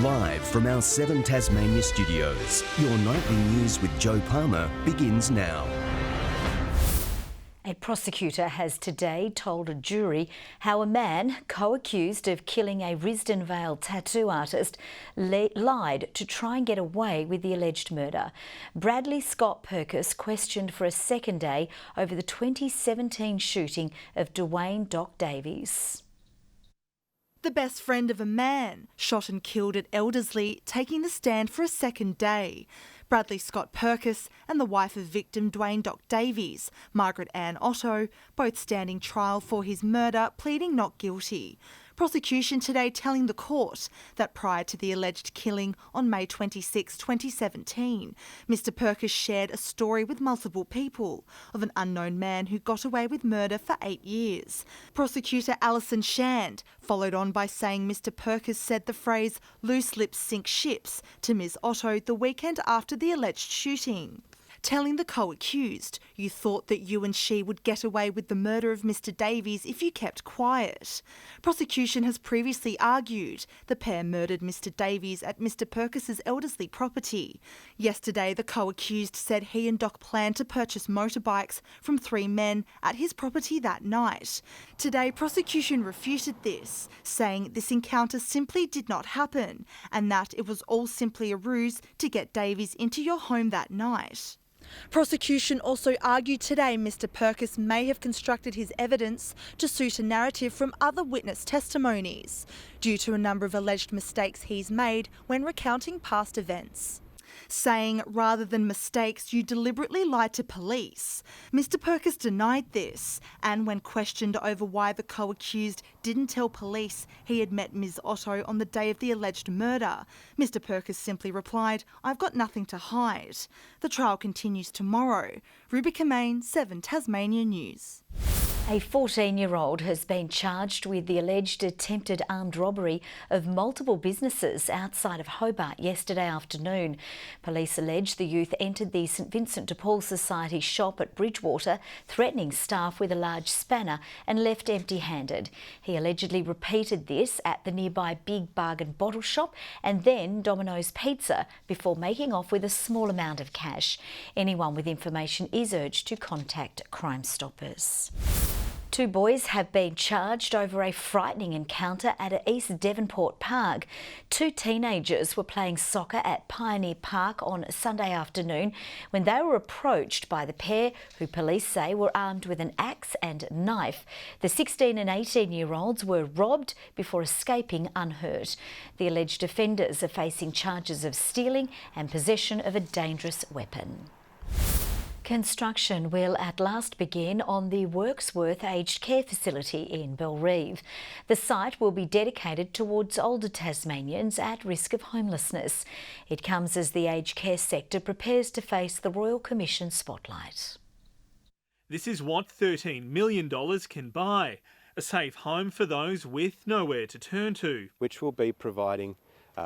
Live from our 7 Tasmania studios, your nightly news with Joe Palmer begins now. A prosecutor has today told a jury how a man co-accused of killing a Risdon Vale tattoo artist lied to try and get away with the alleged murder. Bradley Scott Purkis questioned for a second day over the 2017 shooting of Dwayne "Doc" Davies. The best friend of a man shot and killed at Elderslie, taking the stand for a second day. Bradley Scott Purkis and the wife of victim Dwayne "Doc" Davies, Margaret Ann Otto, both standing trial for his murder, pleading not guilty. Prosecution today telling the court that prior to the alleged killing on May 26, 2017, Mr Purkis shared a story with multiple people of an unknown man who got away with murder for 8 years. Prosecutor Alison Shand followed on by saying Mr Purkis said the phrase "loose lips sink ships" to Ms Otto the weekend after the alleged shooting. Telling the co-accused, "You thought that you and she would get away with the murder of Mr Davies if you kept quiet." Prosecution has previously argued the pair murdered Mr Davies at Mr Purkis's Elderslie property. Yesterday, the co-accused said he and Doc planned to purchase motorbikes from 3 men at his property that night. Today, prosecution refuted this, saying this encounter simply did not happen and that it was all simply a ruse to get Davies into your home that night. Prosecution also argued today Mr Purkis may have constructed his evidence to suit a narrative from other witness testimonies, due to a number of alleged mistakes he's made when recounting past events. Saying rather than mistakes, you deliberately lied to police. Mr Purkis denied this, and when questioned over why the co-accused didn't tell police he had met Ms Otto on the day of the alleged murder, Mr Purkis simply replied, "I've got nothing to hide." The trial continues tomorrow. Rebecca Main, 7 Tasmania News. A 14-year-old has been charged with the alleged attempted armed robbery of multiple businesses outside of Hobart yesterday afternoon. Police allege the youth entered the St Vincent de Paul Society shop at Bridgewater, threatening staff with a large spanner, and left empty-handed. He allegedly repeated this at the nearby Big Bargain Bottle Shop and then Domino's Pizza before making off with a small amount of cash. Anyone with information is urged to contact Crime Stoppers. 2 boys have been charged over a frightening encounter at a East Devonport park. 2 teenagers were playing soccer at Pioneer Park on Sunday afternoon when they were approached by the pair, who police say were armed with an axe and knife. The 16 and 18-year-olds were robbed before escaping unhurt. The alleged offenders are facing charges of stealing and possession of a dangerous weapon. Construction will at last begin on the Worksworth Aged Care Facility in Bellerive. The site will be dedicated towards older Tasmanians at risk of homelessness. It comes as the aged care sector prepares to face the Royal Commission spotlight. This is what $13 million can buy, a safe home for those with nowhere to turn to. Which will be providing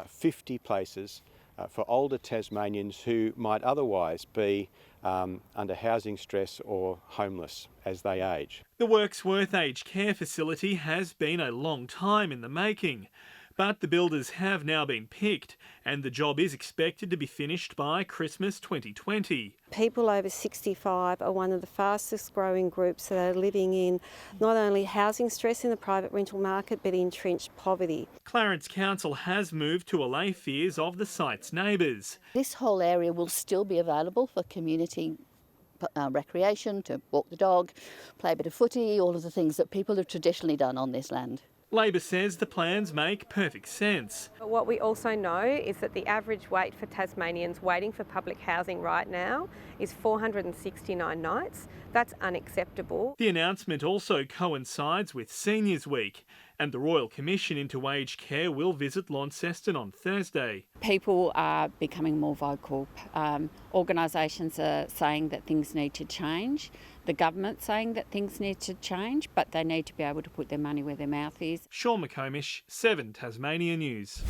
50 places for older Tasmanians who might otherwise be under housing stress or homeless as they age. The Worksworth Aged Care Facility has been a long time in the making, but the builders have now been picked and the job is expected to be finished by Christmas 2020. People over 65 are one of the fastest growing groups that are living in not only housing stress in the private rental market but entrenched poverty. Clarence Council has moved to allay fears of the site's neighbours. This whole area will still be available for community recreation, to walk the dog, play a bit of footy, all of the things that people have traditionally done on this land. Labor says the plans make perfect sense. But what we also know is that the average wait for Tasmanians waiting for public housing right now is 469 nights. That's unacceptable. The announcement also coincides with Seniors Week, and the Royal Commission into Aged Care will visit Launceston on Thursday. People are becoming more vocal. Organisations are saying that things need to change. The government's saying that things need to change, but they need to be able to put their money where their mouth is. Sean McComish, 7 Tasmania News.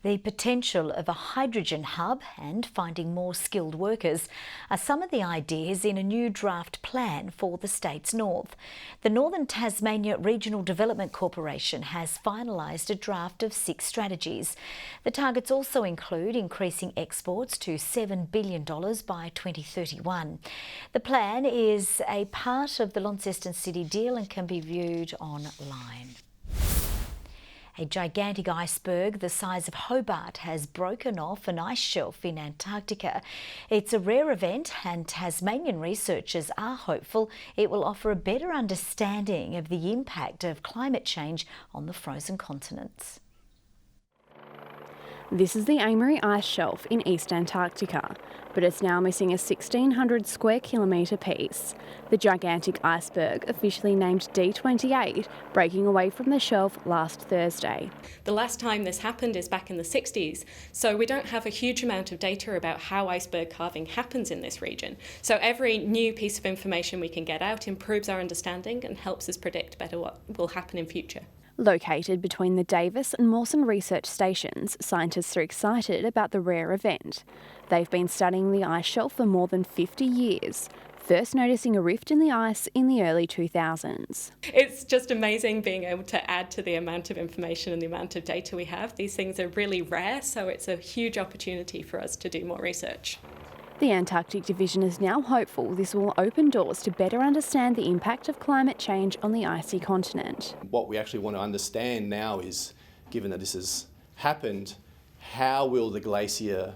The potential of a hydrogen hub and finding more skilled workers are some of the ideas in a new draft plan for the state's north. The Northern Tasmania Regional Development Corporation has finalised a draft of 6 strategies. The targets also include increasing exports to $7 billion by 2031. The plan is a part of the Launceston City deal and can be viewed online. A gigantic iceberg the size of Hobart has broken off an ice shelf in Antarctica. It's a rare event and Tasmanian researchers are hopeful it will offer a better understanding of the impact of climate change on the frozen continent. This is the Amory Ice Shelf in East Antarctica, but it's now missing a 1,600 square kilometre piece. The gigantic iceberg, officially named D28, breaking away from the shelf last Thursday. The last time this happened is back in the 60s, so we don't have a huge amount of data about how iceberg carving happens in this region. So every new piece of information we can get out improves our understanding and helps us predict better what will happen in future. Located between the Davis and Mawson research stations, scientists are excited about the rare event. They've been studying the ice shelf for more than 50 years, first noticing a rift in the ice in the early 2000s. It's just amazing being able to add to the amount of information and the amount of data we have. These things are really rare, so it's a huge opportunity for us to do more research. The Antarctic Division is now hopeful this will open doors to better understand the impact of climate change on the icy continent. What we actually want to understand now is, given that this has happened, how will the glacier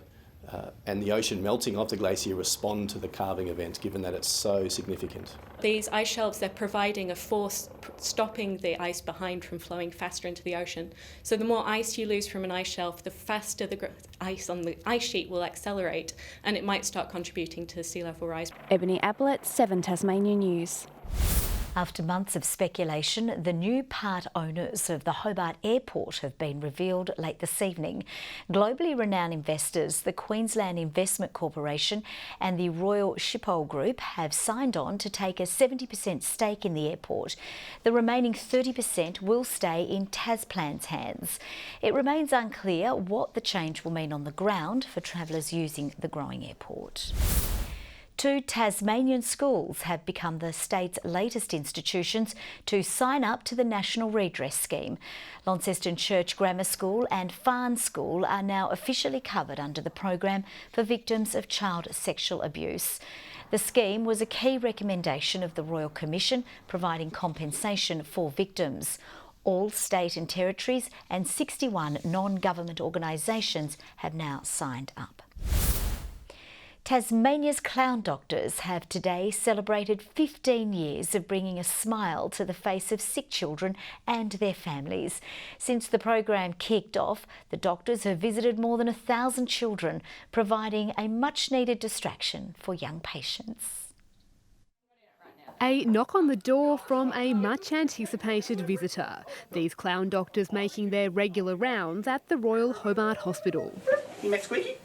and the ocean melting of the glacier respond to the calving event, given that it's so significant? These ice shelves, they're providing a force stopping the ice behind from flowing faster into the ocean. So the more ice you lose from an ice shelf, the faster the ice on the ice sheet will accelerate, and it might start contributing to sea level rise. Ebony Ablett, 7 Tasmania News. After months of speculation, the new part owners of the Hobart Airport have been revealed late this evening. Globally renowned investors, the Queensland Investment Corporation and the Royal Schiphol Group have signed on to take a 70% stake in the airport. The remaining 30% will stay in Tasplan's hands. It remains unclear what the change will mean on the ground for travellers using the growing airport. 2 Tasmanian schools have become the state's latest institutions to sign up to the National Redress Scheme. Launceston Church Grammar School and Farn School are now officially covered under the program for victims of child sexual abuse. The scheme was a key recommendation of the Royal Commission, providing compensation for victims. All state and territories and 61 non-government organisations have now signed up. Tasmania's clown doctors have today celebrated 15 years of bringing a smile to the face of sick children and their families. Since the program kicked off, the doctors have visited more than 1,000 children, providing a much-needed distraction for young patients. A knock on the door from a much-anticipated visitor. These clown doctors making their regular rounds at the Royal Hobart Hospital.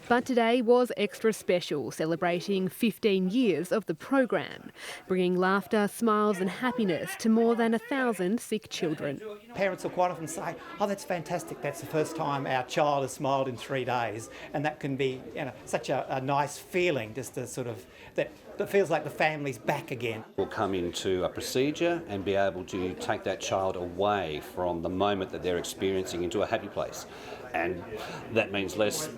But today was extra special, celebrating 15 years of the program, bringing laughter, smiles and happiness to more than 1,000 sick children. Parents will quite often say, oh, that's fantastic, that's the first time our child has smiled in 3 days, and that can be such a nice feeling, just to sort of, that feels like the family's back again. We'll come into a procedure and be able to take that child away from the moment that they're experiencing into a happy place. And that means less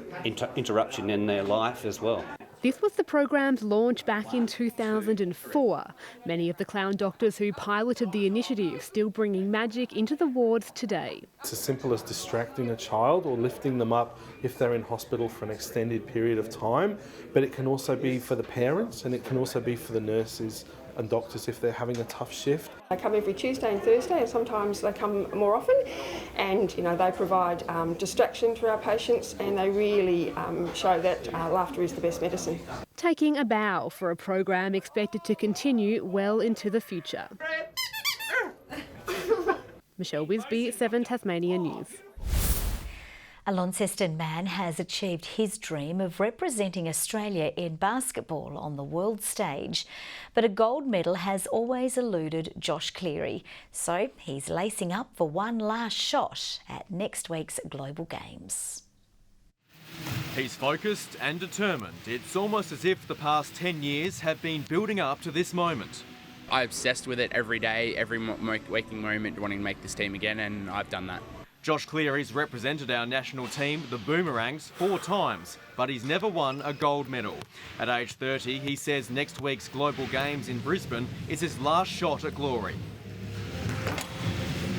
interruption in their life as well. This was the program's launch back in 2004. Many of the clown doctors who piloted the initiative still bringing magic into the wards today. It's as simple as distracting a child or lifting them up if they're in hospital for an extended period of time, but it can also be for the parents and it can also be for the nurses and doctors if they're having a tough shift. They come every Tuesday and Thursday, and sometimes they come more often, and they provide distraction to our patients, and they really show that laughter is the best medicine. Taking a bow for a program expected to continue well into the future. Michelle Wisby, 7 Tasmania News. A Launceston man has achieved his dream of representing Australia in basketball on the world stage. But a gold medal has always eluded Josh Cleary. So he's lacing up for one last shot at next week's Global Games. He's focused and determined. It's almost as if the past 10 years have been building up to this moment. I'm obsessed with it every day, every waking moment, wanting to make this team again, and I've done that. Josh Cleary's represented our national team, the Boomerangs, 4 times, but he's never won a gold medal. At age 30, he says next week's Global Games in Brisbane is his last shot at glory.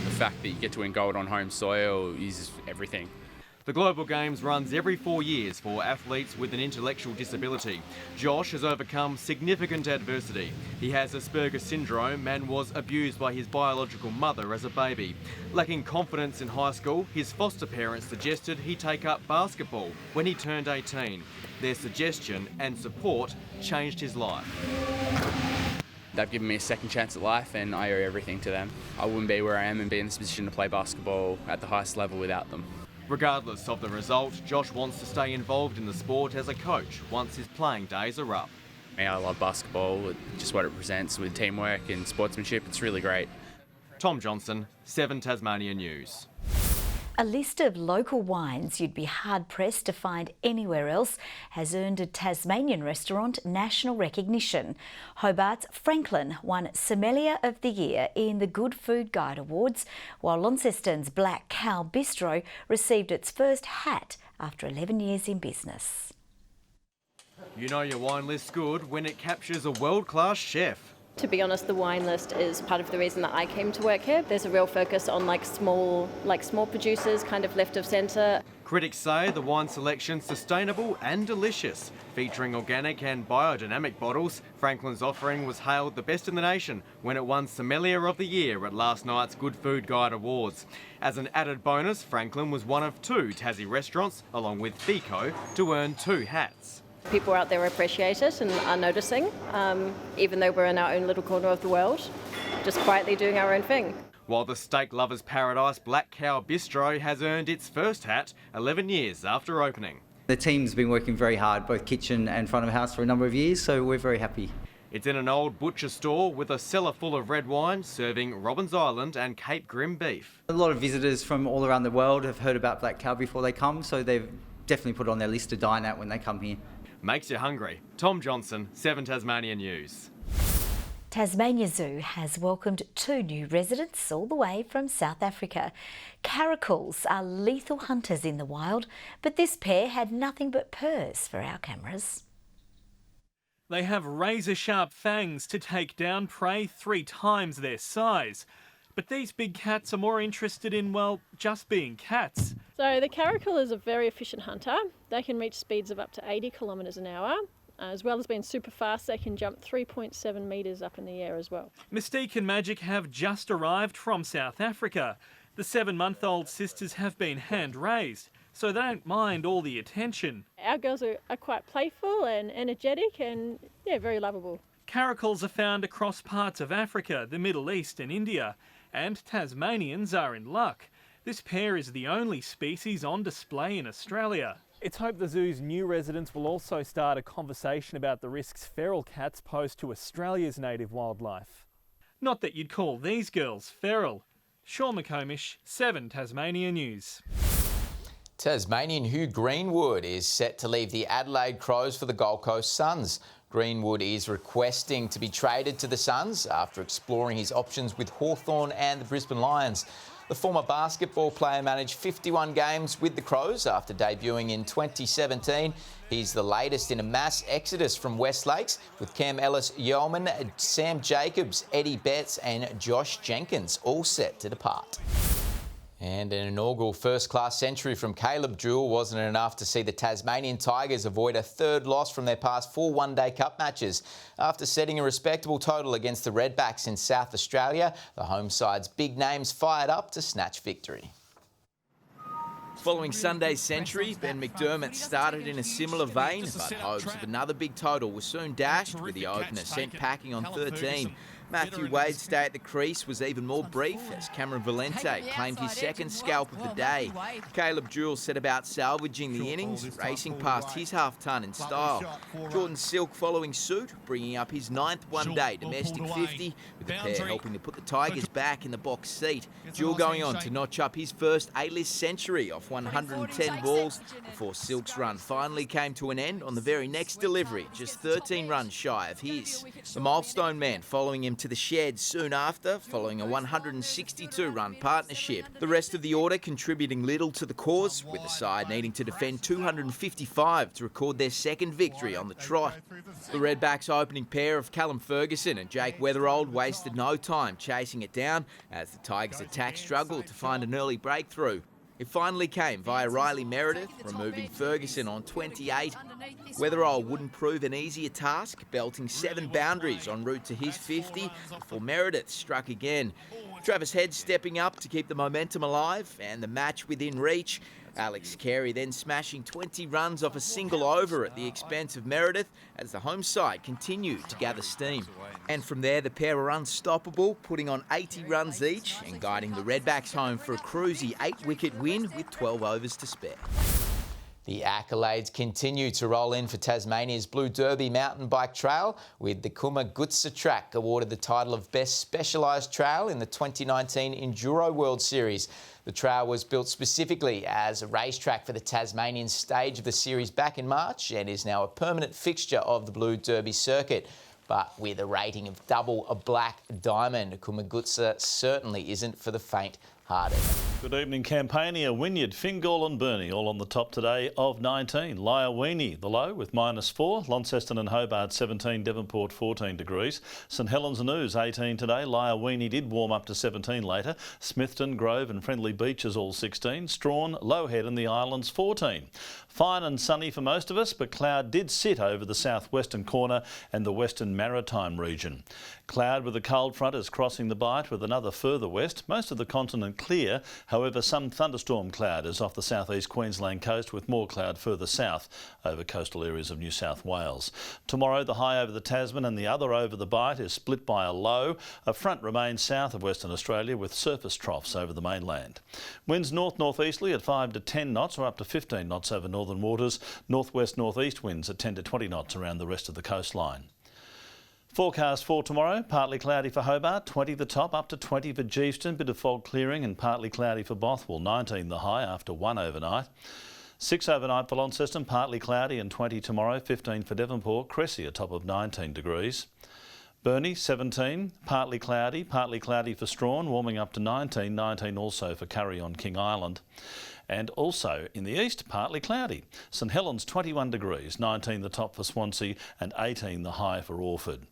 The fact that you get to win gold on home soil is everything. The Global Games runs every 4 years for athletes with an intellectual disability. Josh has overcome significant adversity. He has Asperger's syndrome and was abused by his biological mother as a baby. Lacking confidence in high school, his foster parents suggested he take up basketball when he turned 18. Their suggestion and support changed his life. They've given me a second chance at life and I owe everything to them. I wouldn't be where I am and be in this position to play basketball at the highest level without them. Regardless of the result, Josh wants to stay involved in the sport as a coach once his playing days are up. I love basketball, just what it presents with teamwork and sportsmanship. It's really great. Tom Johnson, 7 Tasmania News. A list of local wines you'd be hard-pressed to find anywhere else has earned a Tasmanian restaurant national recognition. Hobart's Franklin won Sommelier of the Year in the Good Food Guide Awards, while Launceston's Black Cow Bistro received its first hat after 11 years in business. You know your wine list's good when it captures a world-class chef. To be honest, the wine list is part of the reason that I came to work here. There's a real focus on small producers, kind of left of centre. Critics say the wine selection's sustainable and delicious. Featuring organic and biodynamic bottles, Franklin's offering was hailed the best in the nation when it won Sommelier of the Year at last night's Good Food Guide Awards. As an added bonus, Franklin was one of 2 Tassie restaurants, along with Fico, to earn 2 hats. People out there appreciate it and are noticing, even though we're in our own little corner of the world, just quietly doing our own thing. While the steak lover's paradise Black Cow Bistro has earned its first hat 11 years after opening. The team's been working very hard, both kitchen and front of house, for a number of years, so we're very happy. It's in an old butcher store with a cellar full of red wine, serving Robbins Island and Cape Grim beef. A lot of visitors from all around the world have heard about Black Cow before they come, so they've definitely put it on their list to dine at when they come here. Makes you hungry. Tom Johnson, 7 Tasmania News. Tasmania Zoo has welcomed 2 new residents all the way from South Africa. Caracals are lethal hunters in the wild, but this pair had nothing but purrs for our cameras. They have razor-sharp fangs to take down prey 3 times their size. But these big cats are more interested in, well, just being cats. So the caracal is a very efficient hunter. They can reach speeds of up to 80 kilometres an hour. As well as being super fast, they can jump 3.7 metres up in the air as well. Mystique and Magic have just arrived from South Africa. The 7-month-old sisters have been hand-raised, so they don't mind all the attention. Our girls are quite playful and energetic and, very lovable. Caracals are found across parts of Africa, the Middle East and India. And Tasmanians are in luck. This pair is the only species on display in Australia. It's hoped the zoo's new residents will also start a conversation about the risks feral cats pose to Australia's native wildlife. Not that you'd call these girls feral. Sean McComish, 7 Tasmania News. Tasmanian Hugh Greenwood is set to leave the Adelaide Crows for the Gold Coast Suns. Greenwood is requesting to be traded to the Suns after exploring his options with Hawthorn and the Brisbane Lions. The former basketball player managed 51 games with the Crows after debuting in 2017. He's the latest in a mass exodus from West Lakes, with Cam Ellis-Yeoman, Sam Jacobs, Eddie Betts and Josh Jenkins all set to depart. And an inaugural first-class century from Caleb Jewell wasn't enough to see the Tasmanian Tigers avoid a 3rd loss from their past 4 one-day cup matches. After setting a respectable total against the Redbacks in South Australia, the home side's big names fired up to snatch victory. Following Sunday's century, Ben McDermott started in a similar vein, but hopes of another big total were soon dashed with the opener sent packing on 13. Matthew Wade's stay at the crease was even more brief as Cameron Valente claimed his second scalp of the day. Caleb Jewell set about salvaging the innings, racing past his half-ton in style. Jordan Silk following suit, bringing up his 9th one-day domestic 50, with the pair helping to put the Tigers back in the box seat. Jewell going on to notch up his first A-list century off 110 balls before Silk's run finally came to an end on the very next delivery, just 13 runs shy of his. The milestone man following him to the shed soon after, following a 162-run partnership. The rest of the order contributing little to the cause, with the side needing to defend 255 to record their second victory on the trot. The Redbacks' opening pair of Callum Ferguson and Jake Weatherold wasted no time chasing it down as the Tigers' attack struggled to find an early breakthrough. It finally came via Riley Meredith, removing Ferguson on 28. Weatherold wouldn't prove an easier task, belting 7 boundaries en route to his 50 before Meredith struck again. Travis Head stepping up to keep the momentum alive and the match within reach. Alex Carey then smashing 20 runs off a single over at the expense of Meredith as the home side continued to gather steam. And from there, the pair were unstoppable, putting on 80 runs each and guiding the Redbacks home for a cruisy 8-wicket win with 12 overs to spare. The accolades continue to roll in for Tasmania's Blue Derby mountain bike trail, with the Kumagutsa track awarded the title of Best Specialised Trail in the 2019 Enduro World Series. The trail was built specifically as a racetrack for the Tasmanian stage of the series back in March and is now a permanent fixture of the Blue Derby circuit. But with a rating of double a black diamond, Kumagutsa certainly isn't for the faint-hearted. Good evening, Campania, Wynyard, Fingal and Burnie all on the top today of 19. Lyawini, the low with -4. Launceston and Hobart 17, Devonport 14 degrees. St Helens and Ouse 18 today. Lyawini did warm up to 17 later. Smithton, Grove and Friendly Beaches all 16. Strawn, Lowhead and the Islands 14. Fine and sunny for most of us, but cloud did sit over the southwestern corner and the western maritime region. Cloud with a cold front is crossing the Bight with another further west. Most of the continent clear. However, some thunderstorm cloud is off the southeast Queensland coast with more cloud further south over coastal areas of New South Wales. Tomorrow, the high over the Tasman and the other over the Bight is split by a low. A front remains south of Western Australia with surface troughs over the mainland. Winds north-northeasterly at 5 to 10 knots or up to 15 knots over northern waters. Northwest-northeast winds at 10 to 20 knots around the rest of the coastline. Forecast for tomorrow, partly cloudy for Hobart, 20 the top, up to 20 for Geeston, bit of fog clearing and partly cloudy for Bothwell, 19 the high after 1 overnight. 6 overnight for Launceston, partly cloudy and 20 tomorrow, 15 for Devonport, Cressy a top of 19 degrees. Burnie 17, partly cloudy for Strawn, warming up to 19, 19 also for Curry on King Island. And also in the east, partly cloudy. St Helens 21 degrees, 19 the top for Swansea and 18 the high for Orford.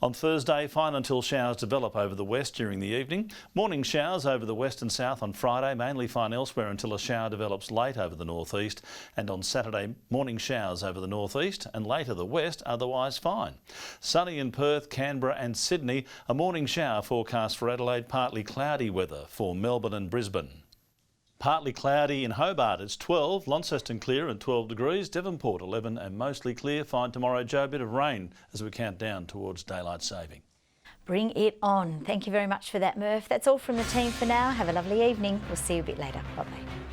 On Thursday, fine until showers develop over the west during the evening. Morning showers over the west and south on Friday, mainly fine elsewhere until a shower develops late over the northeast. And on Saturday, morning showers over the northeast and later the west, otherwise fine. Sunny in Perth, Canberra and Sydney. A morning shower forecast for Adelaide, partly cloudy weather for Melbourne and Brisbane. Partly cloudy in Hobart, it's 12, Launceston clear and 12 degrees, Devonport 11 and mostly clear. Fine tomorrow, Joe, a bit of rain as we count down towards daylight saving. Bring it on. Thank you very much for that, Murph. That's all from the team for now. Have a lovely evening. We'll see you a bit later. Bye-bye.